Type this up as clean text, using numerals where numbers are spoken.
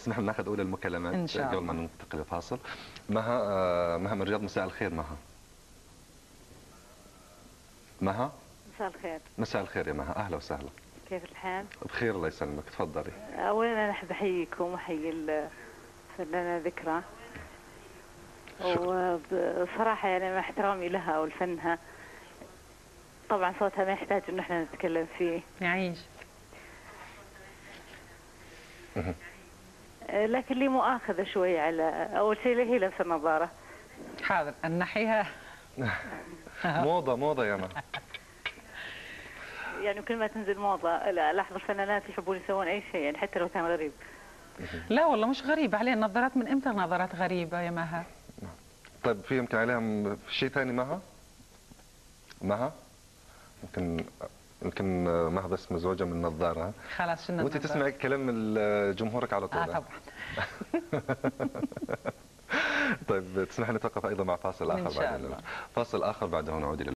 تسمح لنا ناخذ اولى المكالمات إن شاء قبل ما الله. ننتقل لفاصل. مها، مها من الرياض، مساء الخير مها. مها مساء الخير. مساء الخير يا مها، اهلا وسهلا. كيف الحال؟ بخير الله يسلمك، تفضلي. اولا انا احب احييكم واحيي الفنانه ذكرى، وبصراحه يعني مع احترامي لها ولفنها، طبعا صوتها ما يحتاج ان احنا نتكلم فيه. يعيش. لكن لي مؤاخذه شوي على اول شيء هي لابسه النظاره. حاضر نحيها. موضه يا مها. يعني كل ما تنزل موضه لاحظ الفنانات يحبون يسوون اي شيء، يعني حتى لو كان غريب. لا والله مش غريب عليه النظارات، من امتى نظارات غريبه يا مها؟ طيب في يمكن عليها شيء ثاني مها؟ مها؟ يمكن مها بس مزوجه من نظاره. خلاص شنو وانت تسمعي كلام جمهورك على طول. طبعا. طيب تسمح لي نتوقف ايضا مع فاصل اخر إن شاء الله. فاصل اخر بعده نعود الى